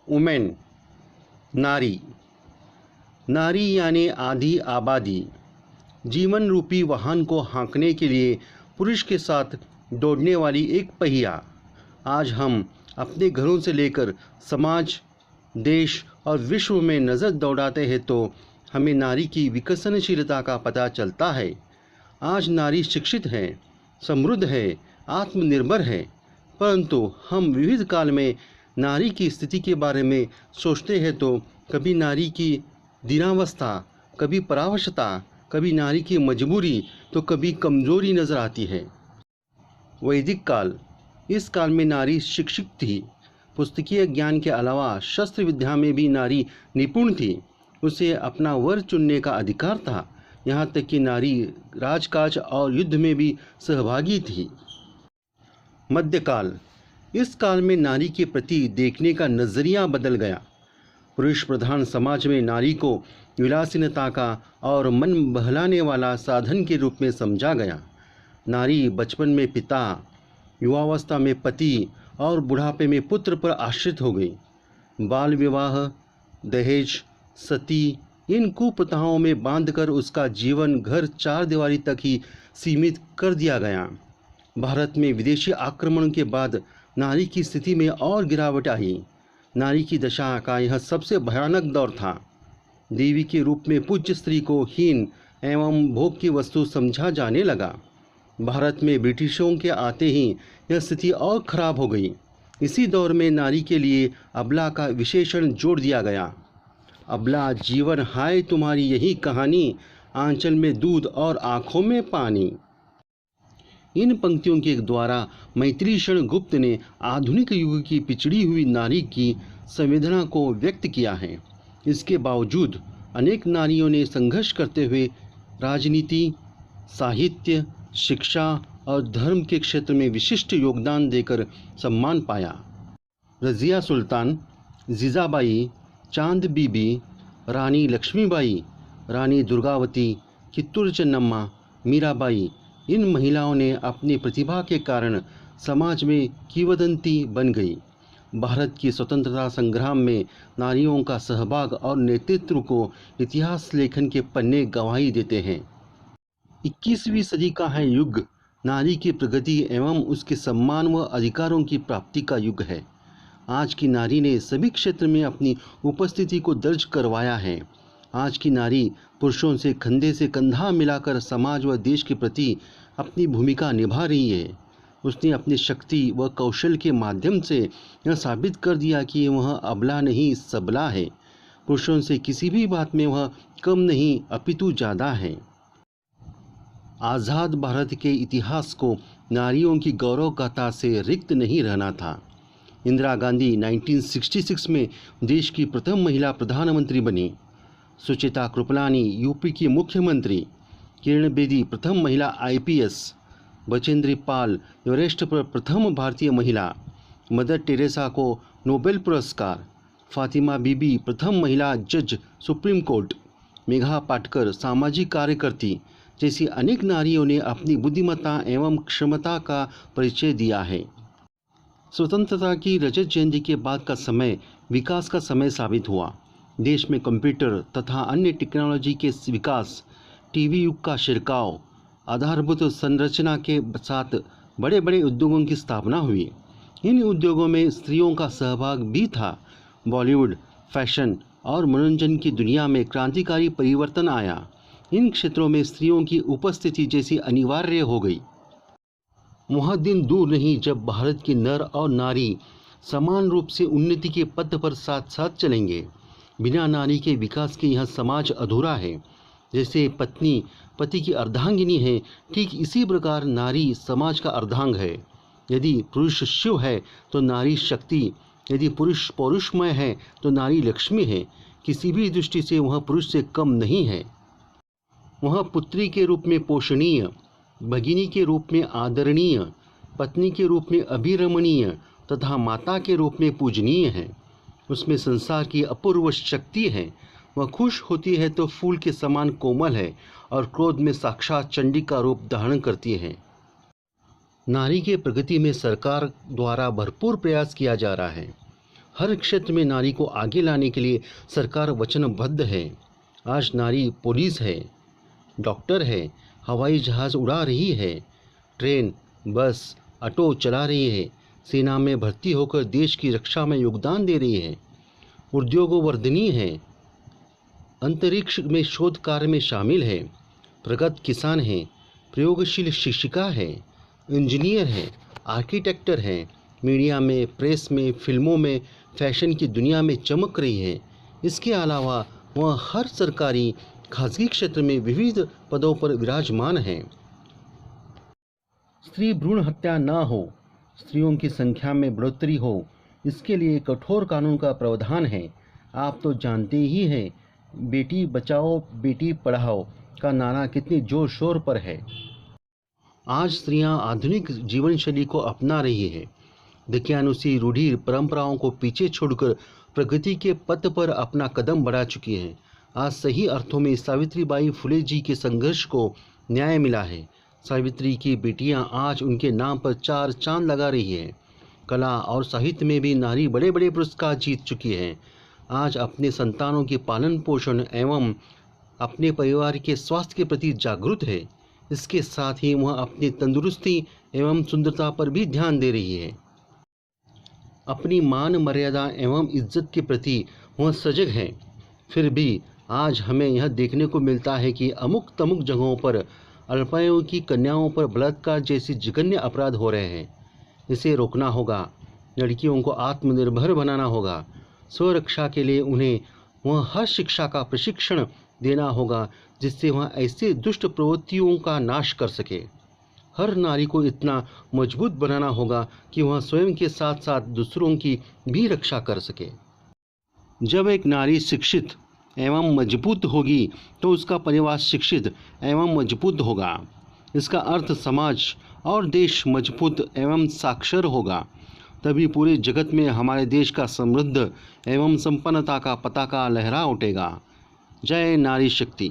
Women, नारी। नारी यानी आधी आबादी। जीवन रूपी वाहन को हाँकने के लिए पुरुष के साथ दौड़ने वाली एक पहिया। आज हम अपने घरों से लेकर समाज, देश और विश्व में नज़र दौड़ाते हैं तो हमें नारी की विकसनशीलता का पता चलता है। आज नारी शिक्षित है, समृद्ध है, आत्मनिर्भर है, परंतु हम विविध काल में नारी की स्थिति के बारे में सोचते हैं तो कभी नारी की दीनावस्था, कभी परावशता, कभी नारी की मजबूरी तो कभी कमजोरी नजर आती है। वैदिक काल, इस काल में नारी शिक्षित थी। पुस्तकीय ज्ञान के अलावा शस्त्र विद्या में भी नारी निपुण थी। उसे अपना वर चुनने का अधिकार था। यहाँ तक कि नारी राजकाज और युद्ध में भी सहभागी थी। मध्यकाल, इस काल में नारी के प्रति देखने का नज़रिया बदल गया। पुरुष प्रधान समाज में नारी को विलासिनता का और मन बहलाने वाला साधन के रूप में समझा गया। नारी बचपन में पिता, युवावस्था में पति और बुढ़ापे में पुत्र पर आश्रित हो गई। बाल विवाह, दहेज, सती, इन कुप्रथाओं में बांधकर उसका जीवन घर चार दीवारी तक ही सीमित कर दिया गया। भारत में विदेशी आक्रमण के बाद नारी की स्थिति में और गिरावट आई। नारी की दशा का यह सबसे भयानक दौर था। देवी के रूप में पूज्य स्त्री को हीन एवं भोग की वस्तु समझा जाने लगा। भारत में ब्रिटिशों के आते ही यह स्थिति और खराब हो गई। इसी दौर में नारी के लिए अबला का विशेषण जोड़ दिया गया। अबला जीवन हाय तुम्हारी यही कहानी, आंचल में दूध और आँखों में पानी। इन पंक्तियों के द्वारा मैथिली शरण गुप्त ने आधुनिक युग की पिछड़ी हुई नारी की संवेदना को व्यक्त किया है। इसके बावजूद अनेक नारियों ने संघर्ष करते हुए राजनीति, साहित्य, शिक्षा और धर्म के क्षेत्र में विशिष्ट योगदान देकर सम्मान पाया। रज़िया सुल्तान, जीजाबाई, चांद बीबी, रानी लक्ष्मीबाई, रानी दुर्गावती, कित्तूर चन्नम्मा, मीराबाई, इन महिलाओं ने अपनी प्रतिभा के कारण समाज में किंवदंती बन गई। भारत की स्वतंत्रता संग्राम में नारियों का सहभाग और नेतृत्व को इतिहास लेखन के पन्ने गवाही देते हैं। 21वीं सदी का है युग नारी की प्रगति एवं उसके सम्मान व अधिकारों की प्राप्ति का युग है। आज की नारी ने सभी क्षेत्र में अपनी उपस्थिति को दर्ज करवाया है। आज की नारी पुरुषों से कंधे से कंधा मिलाकर समाज व देश के प्रति अपनी भूमिका निभा रही है। उसने अपनी शक्ति व कौशल के माध्यम से यह साबित कर दिया कि वह अबला नहीं सबला है। पुरुषों से किसी भी बात में वह कम नहीं अपितु ज़्यादा है। आज़ाद भारत के इतिहास को नारियों की गौरव गाथा से रिक्त नहीं रहना था। इंदिरा गांधी 1966 में देश की प्रथम महिला प्रधानमंत्री बनी। सुचिता कृपलानी यूपी की मुख्यमंत्री। किरण बेदी प्रथम महिला IPS। बचेंद्री पाल एवरेस्ट पर प्रथम भारतीय महिला। मदर टेरेसा को नोबेल पुरस्कार। फातिमा बीबी प्रथम महिला जज सुप्रीम कोर्ट। मेघा पाटकर सामाजिक कार्यकर्ती जैसी अनेक नारियों ने अपनी बुद्धिमत्ता एवं क्षमता का परिचय दिया है। स्वतंत्रता की रजत जयंती के बाद का समय विकास का समय साबित हुआ। देश में कंप्यूटर तथा अन्य टेक्नोलॉजी के विकास, टीवी युग का शिरकाव, आधारभूत संरचना के साथ बड़े बड़े उद्योगों की स्थापना हुई। इन उद्योगों में स्त्रियों का सहभाग भी था। बॉलीवुड, फैशन और मनोरंजन की दुनिया में क्रांतिकारी परिवर्तन आया। इन क्षेत्रों में स्त्रियों की उपस्थिति जैसी अनिवार्य हो गई। वह दिन दूर नहीं जब भारत के नर और नारी समान रूप से उन्नति के पथ पर साथ साथ चलेंगे। बिना नारी के विकास के यह समाज अधूरा है। जैसे पत्नी पति की अर्धांगिनी है, ठीक इसी प्रकार नारी समाज का अर्धांग है। यदि पुरुष शिव है तो नारी शक्ति, यदि पुरुष पौरुषमय है तो नारी लक्ष्मी है। किसी भी दृष्टि से वह पुरुष से कम नहीं है। वह पुत्री के रूप में पोषणीय, भगिनी के रूप में आदरणीय, पत्नी के रूप में अभिरमणीय तथा माता के रूप में पूजनीय है। उसमें संसार की अपूर्व शक्ति है। वह खुश होती है तो फूल के समान कोमल है और क्रोध में साक्षात चंडी का रूप धारण करती है। नारी के प्रगति में सरकार द्वारा भरपूर प्रयास किया जा रहा है। हर क्षेत्र में नारी को आगे लाने के लिए सरकार वचनबद्ध है। आज नारी पुलिस है, डॉक्टर है, हवाई जहाज़ उड़ा रही है, ट्रेन, बस, ऑटो चला रही है, सेना में भर्ती होकर देश की रक्षा में योगदान दे रही है, उद्योगवर्धिनी है, अंतरिक्ष में शोध कार्य में शामिल है, प्रगत किसान है, प्रयोगशील शिक्षिका है, इंजीनियर है, आर्किटेक्टर है, मीडिया में, प्रेस में, फिल्मों में, फैशन की दुनिया में चमक रही है। इसके अलावा वह हर सरकारी खासगी क्षेत्र में विविध पदों पर विराजमान हैं। स्त्री भ्रूण हत्या न हो, स्त्रियों की संख्या में बढ़ोतरी हो, इसके लिए कठोर कानून का प्रावधान है। आप तो जानते ही हैं, बेटी बचाओ बेटी पढ़ाओ का नारा कितने जोर शोर पर है। आज स्त्रियां आधुनिक जीवन शैली को अपना रही है, विज्ञानुसी रूढ़ि परंपराओं को पीछे छोड़कर प्रगति के पथ पर अपना कदम बढ़ा चुकी हैं। आज सही अर्थों में सावित्रीबाई फुले जी के संघर्ष को न्याय मिला है। सावित्री की बेटियां आज उनके नाम पर 4 चांद लगा रही हैं। कला और साहित्य में भी नारी बड़े बड़े पुरस्कार जीत चुकी हैं। आज अपने संतानों के पालन पोषण एवं अपने परिवार के स्वास्थ्य के प्रति जागरूक है। इसके साथ ही वह अपनी तंदुरुस्ती एवं सुंदरता पर भी ध्यान दे रही है। अपनी मान मर्यादा एवं इज्जत के प्रति वह सजग है। फिर भी आज हमें यह देखने को मिलता है कि अमुक तमुक जगहों पर अल्पायु की कन्याओं पर बलात्कार जैसे जघन्य अपराध हो रहे हैं। इसे रोकना होगा। लड़कियों को आत्मनिर्भर बनाना होगा। स्वरक्षा के लिए उन्हें वह हर शिक्षा का प्रशिक्षण देना होगा जिससे वह ऐसे दुष्ट प्रवृत्तियों का नाश कर सके। हर नारी को इतना मजबूत बनाना होगा कि वह स्वयं के साथ साथ दूसरों की भी रक्षा कर सके। जब एक नारी शिक्षित एवं मजबूत होगी तो उसका परिवार शिक्षित एवं मजबूत होगा। इसका अर्थ समाज और देश मजबूत एवं साक्षर होगा। तभी पूरे जगत में हमारे देश का समृद्ध एवं संपन्नता का पताका लहरा उठेगा। जय नारी शक्ति।